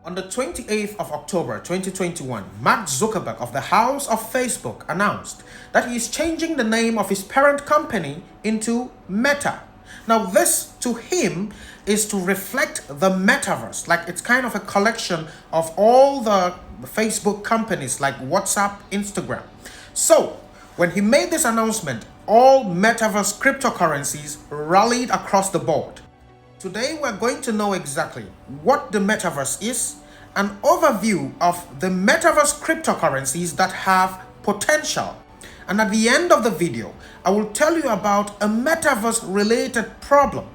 On the 28th of October 2021, Mark Zuckerberg of the House of Facebook announced that he is changing the name of his parent company into Meta. Now this to him is to reflect the metaverse, like it's kind of a collection of all the Facebook companies like WhatsApp, Instagram. So when he made this announcement, all metaverse cryptocurrencies rallied across the board. Today we're going to know exactly what the metaverse is, an overview of the metaverse cryptocurrencies that have potential, and at the end of the video I will tell you about a metaverse related problem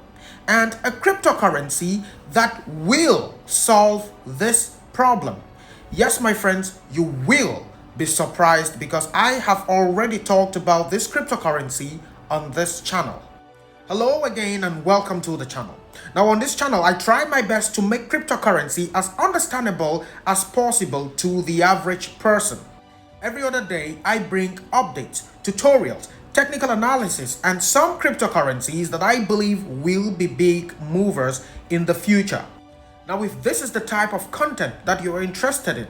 and a cryptocurrency that will solve this problem. Yes, my friends, you will be surprised because I have already talked about this cryptocurrency on this channel. Hello again and welcome to the channel. Now on this channel, I try my best to make cryptocurrency as understandable as possible to the average person. Every other day, I bring updates, tutorials, technical analysis, and some cryptocurrencies that I believe will be big movers in the future. Now if this is the type of content that you're interested in,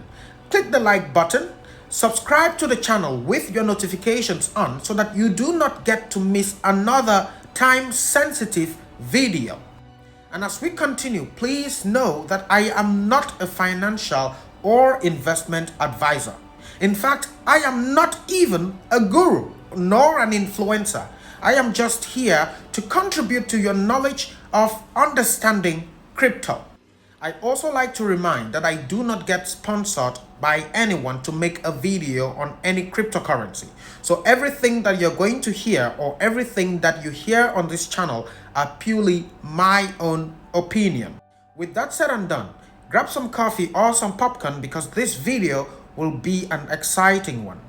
click the like button, subscribe to the channel with your notifications on so that you do not get to miss another time-sensitive video. And as we continue, please know that I am not a financial or investment advisor. In fact, I am not even a guru nor an influencer. I am just here to contribute to your knowledge of understanding crypto. I also like to remind that I do not get sponsored by anyone to make a video on any cryptocurrency. So everything that you're going to hear or everything that you hear on this channel are purely my own opinion. With that said and done, grab some coffee or some popcorn because this video will be an exciting one.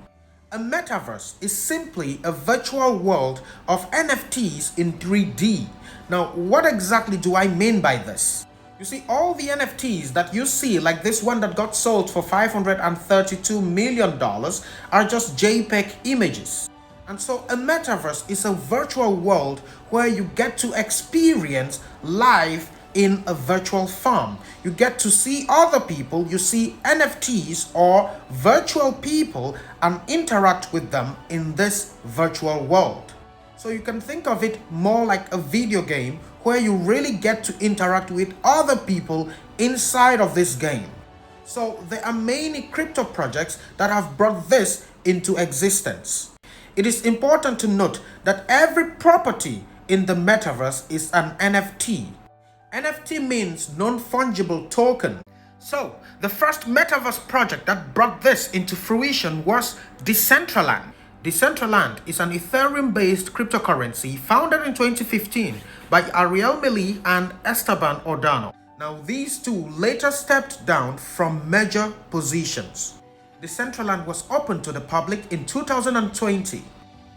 A metaverse is simply a virtual world of NFTs in 3D. Now, what exactly do I mean by this? You see, all the NFTs that you see, like this one that got sold for $532 million, are just JPEG images. And so a metaverse is a virtual world where you get to experience life in a virtual form. You get to see other people, you see NFTs or virtual people and interact with them in this virtual world. So you can think of it more like a video game where you really get to interact with other people inside of this game. So there are many crypto projects that have brought this into existence. It is important to note that every property in the metaverse is an NFT. NFT means non-fungible token. So the first metaverse project that brought this into fruition was Decentraland. Decentraland is an Ethereum-based cryptocurrency founded in 2015 by Ariel Meli and Esteban Ordano. Now these two later stepped down from major positions. Decentraland was open to the public in 2020.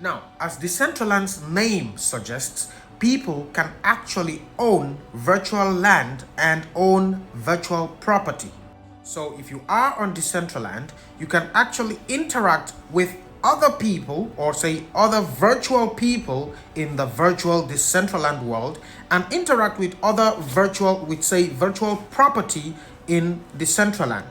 Now, as Decentraland's name suggests, people can actually own virtual land and own virtual property. So if you are on Decentraland, you can actually interact with other people or say other virtual people in the virtual Decentraland world and interact with other virtual property in Decentraland.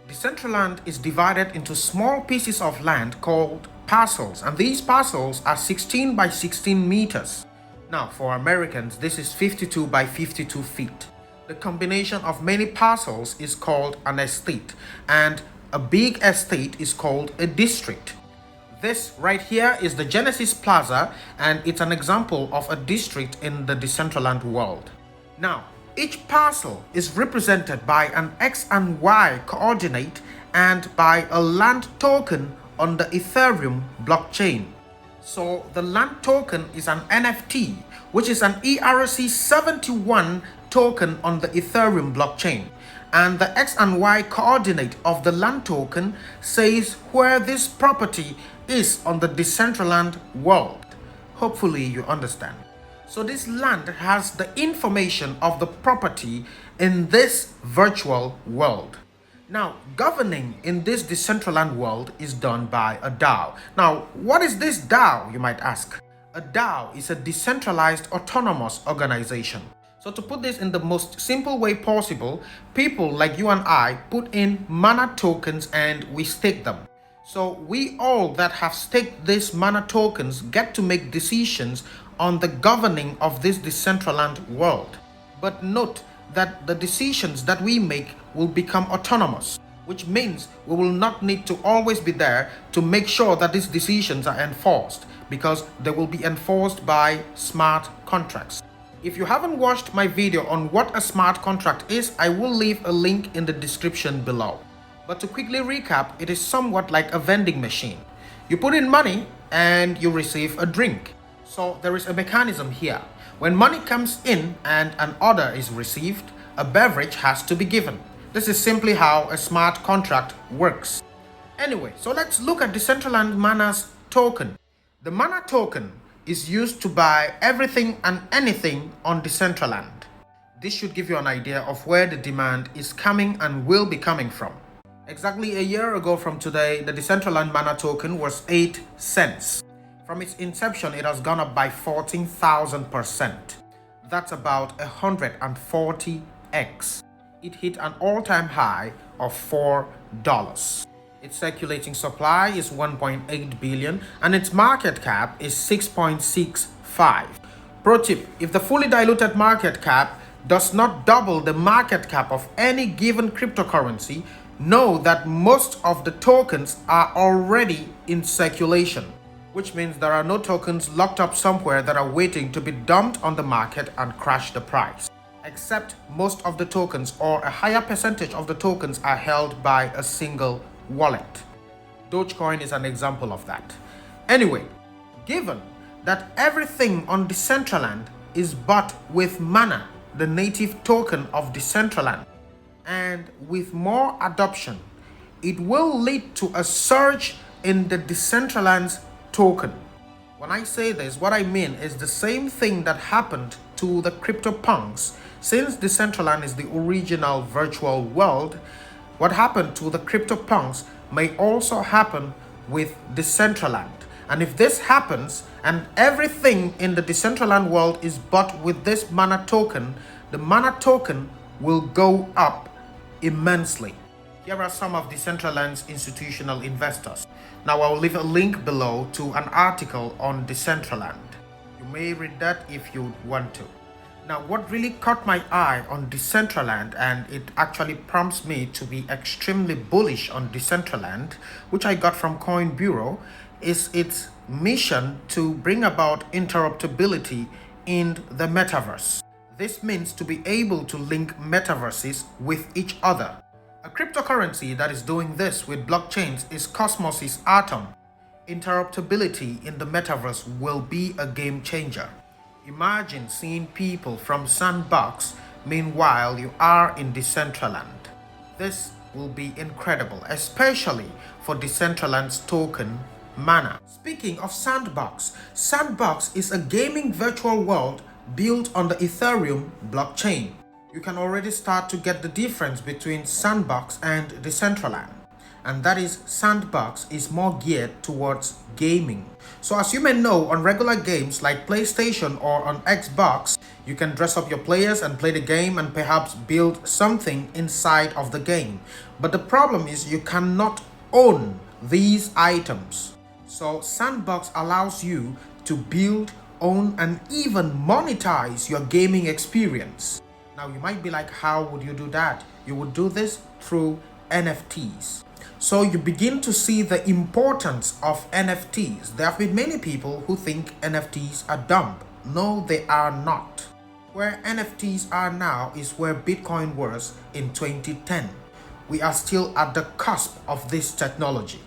Decentraland is divided into small pieces of land called parcels, and these parcels are 16 by 16 meters. Now for Americans, this is 52 by 52 feet. The combination of many parcels is called an estate, and a big estate is called a district. This right here is the Genesis Plaza, and it's an example of a district in the Decentraland world. Now, each parcel is represented by an X and Y coordinate and by a land token on the Ethereum blockchain. So the land token is an NFT, which is an ERC-71 token on the Ethereum blockchain. And the X and Y coordinate of the land token says where this property is on the Decentraland world. Hopefully you understand. So this land has the information of the property in this virtual world. Now, governing in this Decentraland world is done by a DAO. Now, what is this DAO, you might ask? A DAO is a decentralized autonomous organization. So to put this in the most simple way possible, people like you and I put in mana tokens and we stake them. So we all that have staked these mana tokens get to make decisions on the governing of this Decentraland world. But note that the decisions that we make will become autonomous, which means we will not need to always be there to make sure that these decisions are enforced, because they will be enforced by smart contracts. If you haven't watched my video on what a smart contract is, I will leave a link in the description below. But to quickly recap, it is somewhat like a vending machine. You put in money and you receive a drink. So there is a mechanism here. When money comes in and an order is received, a beverage has to be given. This is simply how a smart contract works. Anyway, so let's look at Decentraland Mana's token. The Mana token is used to buy everything and anything on Decentraland. This should give you an idea of where the demand is coming and will be coming from. Exactly a year ago from today, the Decentraland Mana token was 8 cents. From its inception, it has gone up by 14,000%. That's about 140x. It hit an all-time high of $4. Its circulating supply is 1.8 billion and its market cap is 6.65. Pro tip, if the fully diluted market cap does not double the market cap of any given cryptocurrency, know that most of the tokens are already in circulation, which means there are no tokens locked up somewhere that are waiting to be dumped on the market and crash the price. Except most of the tokens, or a higher percentage of the tokens, are held by a single wallet. Dogecoin is an example of that. Anyway, given that everything on Decentraland is bought with Mana, the native token of Decentraland, and with more adoption, it will lead to a surge in the Decentraland's token. When I say this, what I mean is the same thing that happened to the CryptoPunks. Since Decentraland is the original virtual world, what happened to the CryptoPunks may also happen with Decentraland. And if this happens and everything in the Decentraland world is bought with this Mana token, the Mana token will go up immensely. Here are some of Decentraland's institutional investors. Now I will leave a link below to an article on Decentraland. You may read that if you want to. Now, what really caught my eye on Decentraland, and it actually prompts me to be extremely bullish on Decentraland, which I got from Coin Bureau, is its mission to bring about interoperability in the metaverse. This means to be able to link metaverses with each other. A cryptocurrency that is doing this with blockchains is Cosmos's Atom. Interoperability in the metaverse will be a game changer. Imagine seeing people from Sandbox meanwhile you are in Decentraland. This will be incredible, especially for Decentraland's token Mana. Speaking of Sandbox, Sandbox is a gaming virtual world built on the Ethereum blockchain. You can already start to get the difference between Sandbox and Decentraland. And that is, Sandbox is more geared towards gaming. So as you may know, on regular games like PlayStation or on Xbox, you can dress up your players and play the game and perhaps build something inside of the game. But the problem is you cannot own these items. So Sandbox allows you to build, own, and even monetize your gaming experience. Now you might be like, how would you do that? You would do this through NFTs. So you begin to see the importance of NFTs. There have been many people who think NFTs are dumb. No, they are not. Where NFTs are now is where Bitcoin was in 2010. We are still at the cusp of this technology.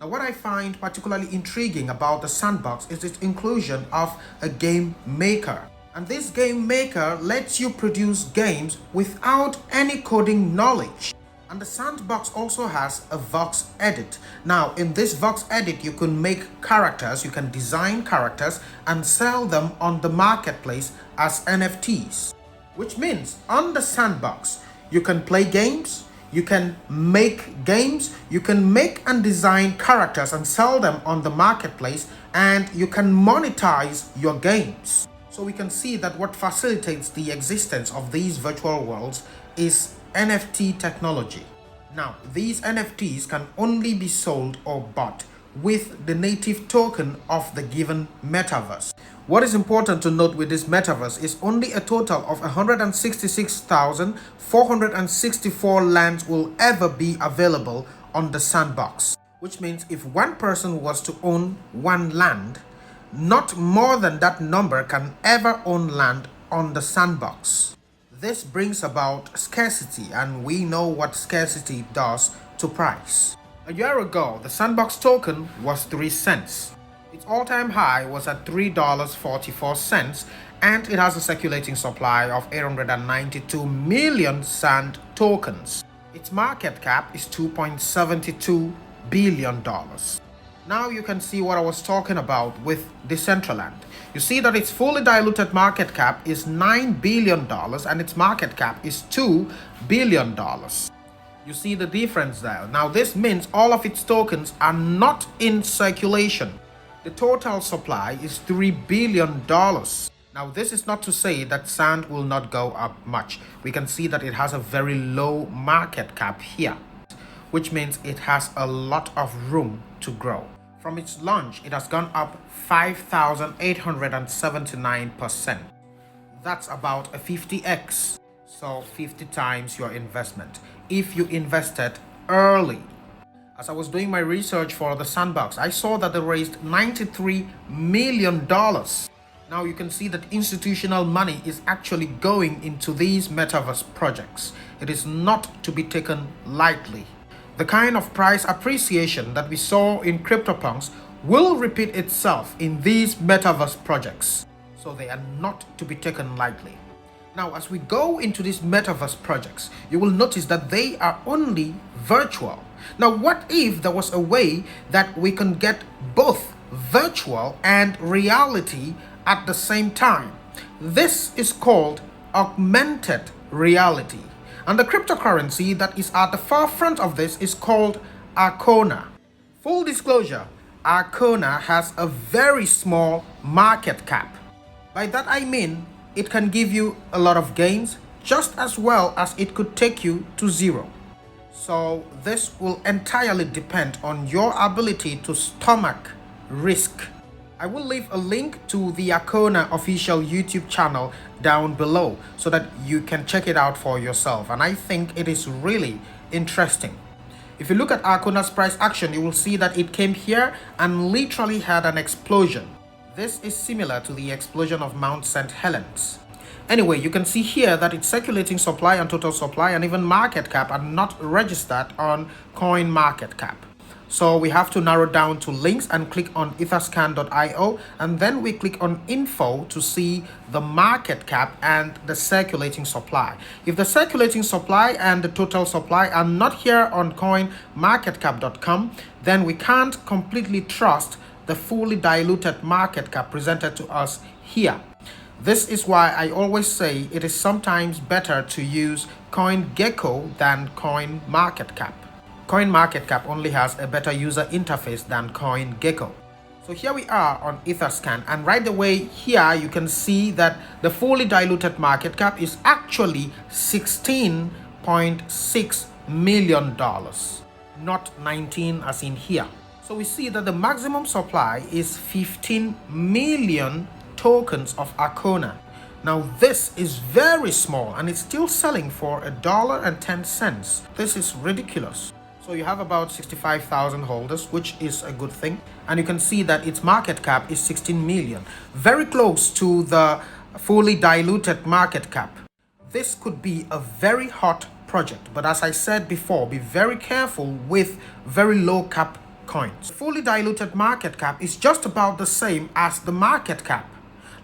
Now, what I find particularly intriguing about the Sandbox is its inclusion of a game maker. And this game maker lets you produce games without any coding knowledge. And the Sandbox also has a Vox Edit. Now, in this Vox Edit, you can make characters, you can design characters and sell them on the marketplace as NFTs. Which means on the Sandbox, you can play games, you can make games, you can make and design characters and sell them on the marketplace, and you can monetize your games. So we can see that what facilitates the existence of these virtual worlds is NFT technology. Now, these NFTs can only be sold or bought with the native token of the given metaverse. What is important to note with this metaverse is only a total of 166,464 lands will ever be available on the sandbox. Which means if one person was to own one land, not more than that number can ever own land on the sandbox. This brings about scarcity, and we know what scarcity does to price. A year ago, the sandbox token was 3 cents. Its all-time high was at $3.44, and it has a circulating supply of 892 million sand tokens. Its market cap is $2.72 billion. Now you can see what I was talking about with Decentraland. You see that its fully diluted market cap is $9 billion and its market cap is $2 billion. You see the difference there. Now this means all of its tokens are not in circulation. The total supply is $3 billion. Now this is not to say that sand will not go up much. We can see that it has a very low market cap here, which means it has a lot of room to grow. From its launch, it has gone up 5,879%. That's about a 50x, so 50 times your investment if you invested early. As I was doing my research for the sandbox, I saw that they raised $93 million. Now you can see that institutional money is actually going into these metaverse projects. It is not to be taken lightly. The kind of price appreciation that we saw in CryptoPunks will repeat itself in these metaverse projects, so they are not to be taken lightly. Now, as we go into these metaverse projects, you will notice that they are only virtual. Now, what if there was a way that we can get both virtual and reality at the same time? This is called augmented reality. And the cryptocurrency that is at the forefront of this is called Arcona. Full disclosure, Arcona has a very small market cap. By that I mean, it can give you a lot of gains just as well as it could take you to zero. So this will entirely depend on your ability to stomach risk. I will leave a link to the Arcona official YouTube channel down below so that you can check it out for yourself. And I think it is really interesting. If you look at Arcona's price action, you will see that it came here and literally had an explosion. This is similar to the explosion of Mount St. Helens. Anyway, you can see here that its circulating supply and total supply and even market cap are not registered on CoinMarketCap. So we have to narrow down to links and click on etherscan.io, and then we click on info to see the market cap and the circulating supply. If the circulating supply and the total supply are not here on coinmarketcap.com, then we can't completely trust the fully diluted market cap presented to us here. This is why I always say it is sometimes better to use CoinGecko than CoinMarketCap. CoinMarketCap only has a better user interface than CoinGecko. So here we are on Etherscan, and right away here you can see that the fully diluted market cap is actually $16.6 million, not 19 as in here. So we see that the maximum supply is 15 million tokens of Arcona. Now this is very small and it's still selling for $1.10. This is ridiculous. So you have about 65,000 holders, which is a good thing. And you can see that its market cap is 16 million, very close to the fully diluted market cap. This could be a very hot project, but as I said before, be very careful with very low cap coins. The fully diluted market cap is just about the same as the market cap.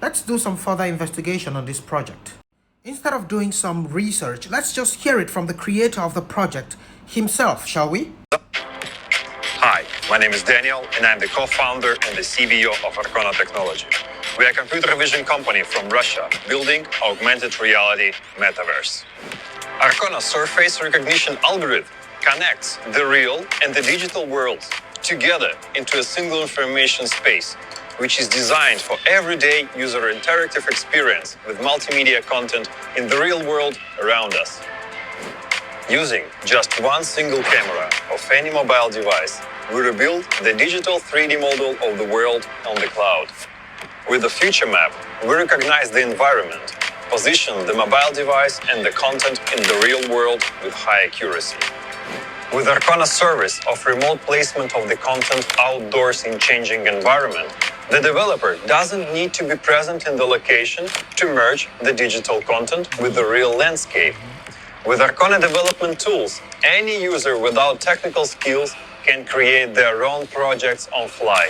Let's do some further investigation on this project. Instead of doing some research, let's just hear it from the creator of the project himself, shall we? Hi, my name is Daniel and I'm the co-founder and the CVO of Arcona Technology. We are a computer vision company from Russia building augmented reality metaverse. Arcona's surface recognition algorithm connects the real and the digital worlds together into a single information space which is designed for everyday user interactive experience with multimedia content in the real world around us. Using just one single camera of any mobile device, we rebuild the digital 3D model of the world on the cloud. With the future map, we recognize the environment, position the mobile device and the content in the real world with high accuracy. With Arcona service of remote placement of the content outdoors in changing environment, the developer doesn't need to be present in the location to merge the digital content with the real landscape. With Arcona development tools, any user without technical skills can create their own projects on fly.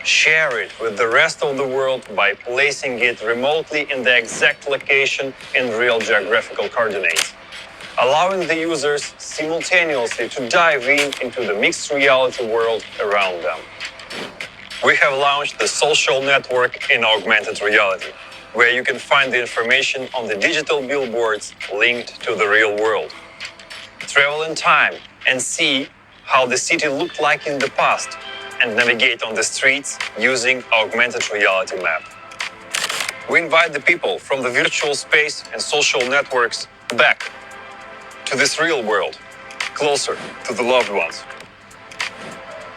Share it with the rest of the world by placing it remotely in the exact location in real geographical coordinates, allowing the users simultaneously to dive into the mixed reality world around them. We have launched the social network in augmented reality, where you can find the information on the digital billboards linked to the real world. Travel in time and see how the city looked like in the past and navigate on the streets using augmented reality map. We invite the people from the virtual space and social networks back to this real world, closer to the loved ones,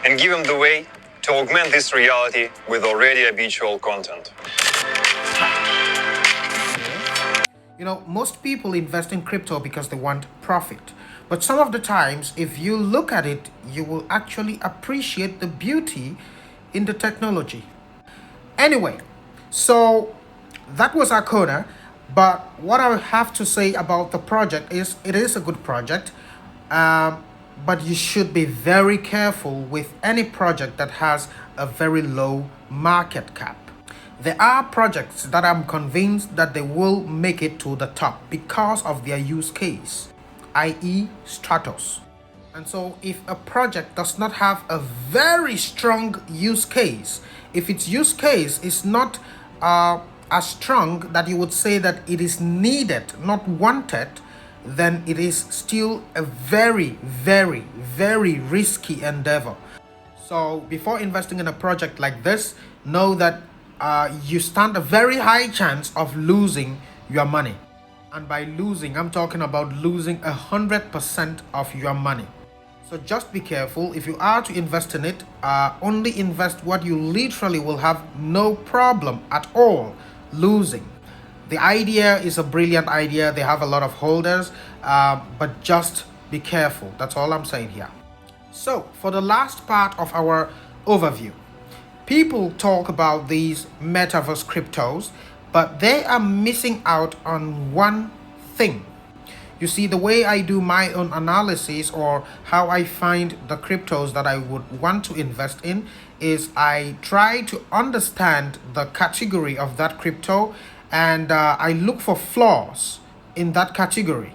and give them the way to augment this reality with already habitual content. You know, most people invest in crypto because they want profit. But some of the times, if you look at it, you will actually appreciate the beauty in the technology. Anyway, so that was Arcona. But what I have to say about the project is it is a good project. But you should be very careful with any project that has a very low market cap. There are projects that I'm convinced that they will make it to the top because of their use case, i.e. status. And so if a project does not have a very strong use case, if its use case is not as strong that you would say that it is needed, not wanted, then it is still a very, very, very risky endeavor. So before investing in a project like this, know that you stand a very high chance of losing your money. And by losing, I'm talking about losing 100% of your money. So just be careful. If you are to invest in it, only invest what you literally will have no problem at all losing. The idea is a brilliant idea. They have a lot of holders, but just be careful. That's all I'm saying here. So for the last part of our overview, people talk about these metaverse cryptos, but they are missing out on one thing. You see, the way I do my own analysis or how I find the cryptos that I would want to invest in is I try to understand the category of that crypto and I look for flaws in that category.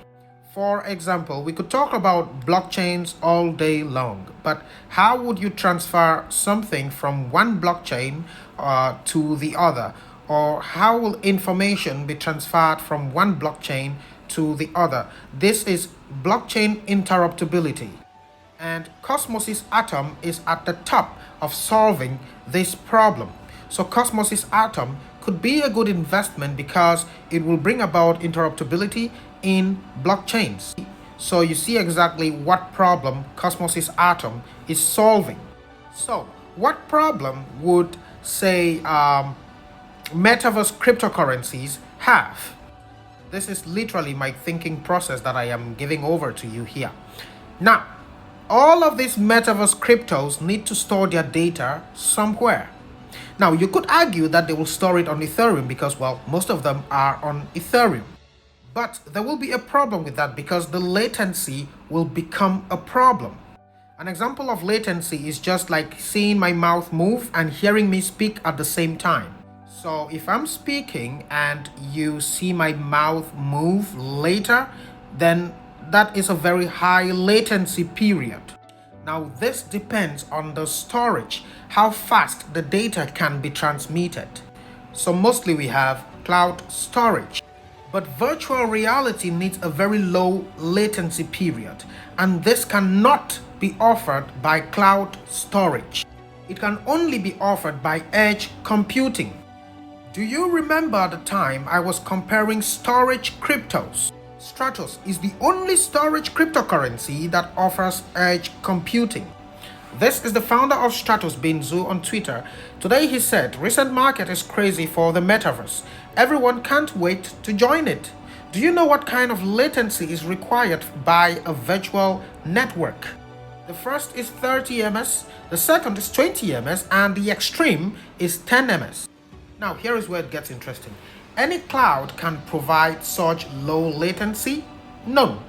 For example, we could talk about blockchains all day long, but how would you transfer something from one blockchain to the other? Or how will information be transferred from one blockchain to the other? This is blockchain interruptibility. And Cosmos's Atom is at the top of solving this problem. So Cosmos's Atom could be a good investment because it will bring about interruptibility in blockchains. So you see exactly what problem Cosmos's Atom is solving. So what problem would, say, metaverse cryptocurrencies have? This is literally my thinking process that I am giving over to you here. Now, all of these metaverse cryptos need to store their data somewhere. Now, you could argue that they will store it on Ethereum because, well, most of them are on Ethereum. But there will be a problem with that because the latency will become a problem. An example of latency is just like seeing my mouth move and hearing me speak at the same time. So if I'm speaking and you see my mouth move later, then that is a very high latency period. Now this depends on the storage, how fast the data can be transmitted. So mostly we have cloud storage. But virtual reality needs a very low latency period, and this cannot be offered by cloud storage. it can only be offered by edge computing. Do you remember the time I was comparing storage cryptos? Stratos is the only storage cryptocurrency that offers edge computing. This is the founder of Stratos, Binzu, on Twitter. Today he said, recent market is crazy for the metaverse. Everyone can't wait to join it. Do you know what kind of latency is required by a virtual network? The first is 30 ms, the second is 20 ms, and the extreme is 10 ms. Now here is where it gets interesting. Any cloud can provide such low latency? No.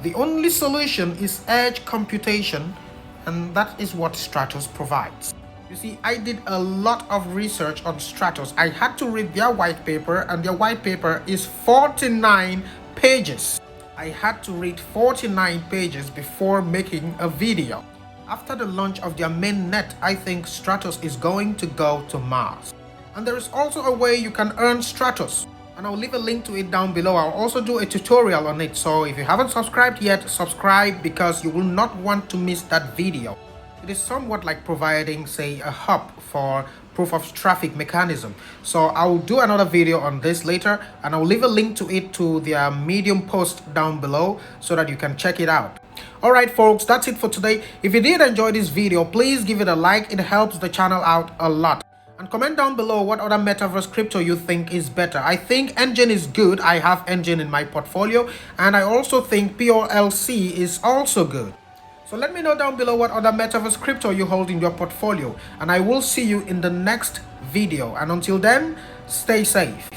The only solution is edge computation, and that is what Stratos provides. You see, I did a lot of research on Stratos. I had to read their white paper, and their white paper is 49 pages. I had to read 49 pages before making a video. After the launch of their mainnet, I think Stratos is going to go to Mars. And there is also a way you can earn Stratos, and I'll leave a link to it down below. I'll also do a tutorial on it, so if you haven't subscribed yet, subscribe because you will not want to miss that video. It is somewhat like providing, say, a hub for proof of traffic mechanism. So I'll do another video on this later, and I'll leave a link to it to their Medium post down below so that you can check it out. Alright folks, that's it for today. If you did enjoy this video, please give it a like. It helps the channel out a lot. And comment down below what other metaverse crypto you think is better. I think Engine is good. I have Engine in my portfolio, and I also think POLC is also good. So let me know down below what other metaverse crypto you hold in your portfolio, and I will see you in the next video. And until then, stay safe.